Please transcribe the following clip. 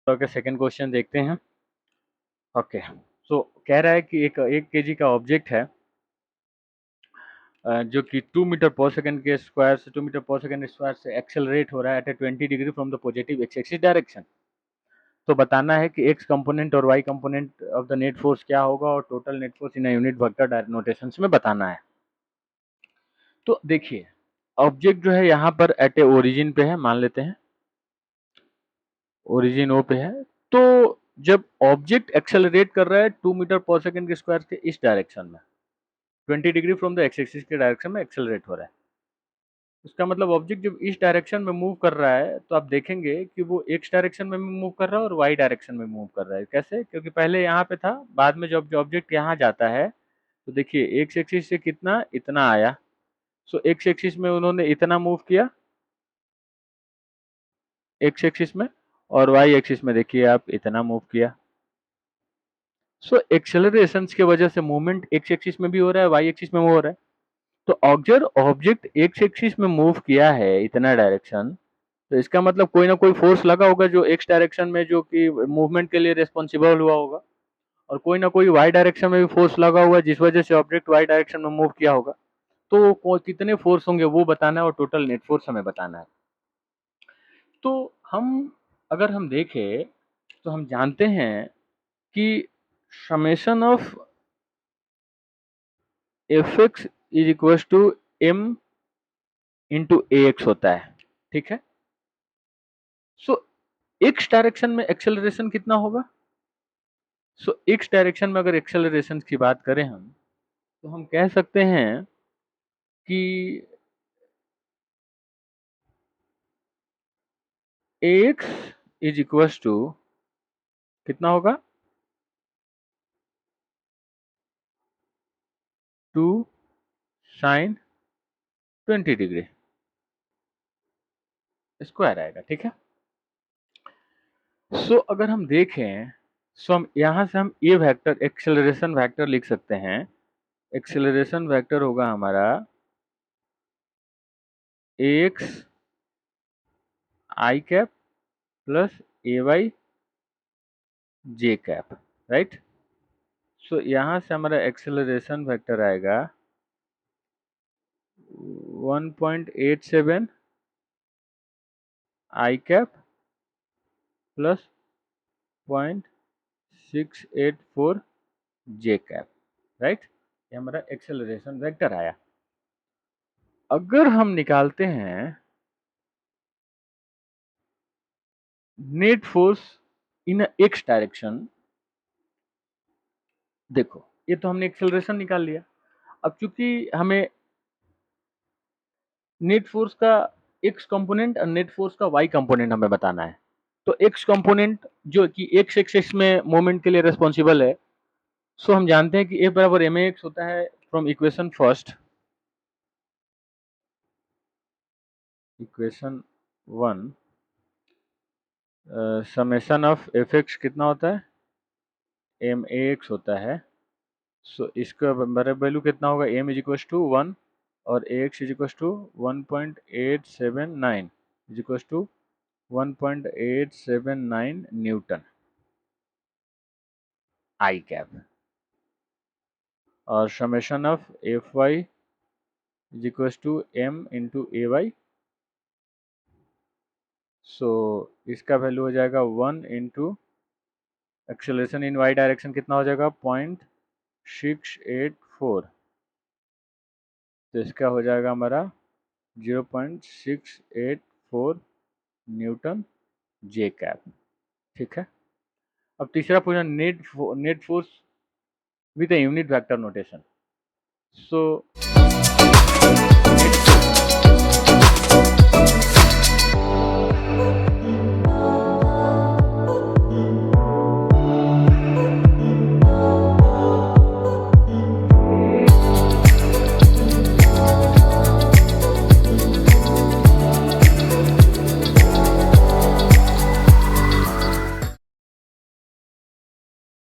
Okay, second question देखते हैं। Okay, सो कह रहा है कि एक केजी का ऑब्जेक्ट है जो कि 2 मीटर पर सेकंड के स्क्वायर से 2 मीटर पर सेकंड स्क्वायर से एक्सेलरेट हो रहा है at a 20 degree from the positive x axis direction. तो बताना है कि एक्स कंपोनेंट और y component of the net force क्या होगा और total net force in unit vector notations में बताना है। तो देखिए, ऑब्जेक्ट जो है यहाँ पर एट ए ओरिजिन पे है, मान लेते हैं ओरिजिन ओ पे है। तो जब ऑब्जेक्ट एक्सेलरेट कर रहा है 2 मीटर पर सेकंड के स्क्वायर के इस डायरेक्शन में 20 degree from the x axis के डायरेक्शन में एक्सेलरेट हो रहा है, इसका मतलब ऑब्जेक्ट जब इस डायरेक्शन में मूव कर रहा है तो आप देखेंगे कि वो एक्स डायरेक्शन में भी मूव कर रहा है और वाई डायरेक्शन में मूव कर रहा है। कैसे? क्योंकि पहले यहाँ पे था, बाद में जब ऑब्जेक्ट यहाँ जाता है तो देखिए एक्स एक्सिस से कितना इतना आया, सो एक्स एक्सिस में उन्होंने इतना मूव किया एक्स एक्सिस में, और वाई एक्सिस में देखिए आप इतना मूव किया। सो एक्सेलरेशन की वजह से मूवमेंट एक्स एक्सिस में भी हो रहा है, वाई एक्सिस में भी हो रहा है। तो अगर ऑब्जेक्ट एक्स एक्सिस में मूव किया है इतना डायरेक्शन, तो इसका मतलब कोई ना कोई फोर्स लगा होगा जो एक्स डायरेक्शन में जो कि मूवमेंट के लिए रिस्पॉन्सिबल हुआ होगा, और कोई ना कोई वाई डायरेक्शन में भी फोर्स लगा हुआ है जिस वजह से ऑब्जेक्ट वाई डायरेक्शन में मूव किया होगा। तो कितने फोर्स होंगे वो बताना है और टोटल नेट फोर्स हमें बताना है। तो हम अगर हम देखें तो हम जानते हैं कि summation of F x is equal to M into a x होता है, ठीक है। सो एक्स डायरेक्शन में एक्सेलरेशन कितना होगा? सो एक्स डायरेक्शन में अगर एक्सेलरेशन की बात करें हम, तो हम कह सकते हैं कि एक्स इज इक्वल टू कितना होगा, 2 साइन 20 डिग्री स्क्वायर आएगा, ठीक है। सो अगर हम देखें, सो हम यहां से हम ये वेक्टर एक्सेलरेशन वेक्टर लिख सकते हैं। एक्सेलरेशन वेक्टर होगा हमारा एक्स आई कैप प्लस ए वाई जे कैप, राइट। सो यहां से हमारा एक्सेलरेशन वेक्टर आएगा 1.87 आई कैप प्लस 0.684 जे कैप, राइट। ये हमारा एक्सेलरेशन वेक्टर आया। अगर हम निकालते हैं नेट फोर्स इन एक्स डायरेक्शन, देखो ये तो हमने एक्सेलरेशन निकाल लिया। अब चूंकि हमें नेट फोर्स का एक्स कंपोनेंट और नेट फोर्स का वाई कंपोनेंट हमें बताना है। तो एक्स कंपोनेंट जो कि एक्स एक्सिस में मोमेंट के लिए रिस्पॉन्सिबल है, सो हम जानते हैं कि ए बराबर एम एक्स होता है from equation first, equation 1, summation of F x कितना होता है, एम ए एक्स होता है। सो इसका बराबर वैल्यू कितना होगा, एम इज इक्वल टू 1 और A X is equal to 1.879 is equal to 1.879 newton I cap, और summation of F Y is equal to M into A Y. So इसका value हो जाएगा 1 into acceleration in Y direction कितना हो जाएगा 0.684, तो इसका हो जाएगा हमारा 0.684 न्यूटन जे कैप, ठीक है। अब तीसरा question, net force with unit vector notation. So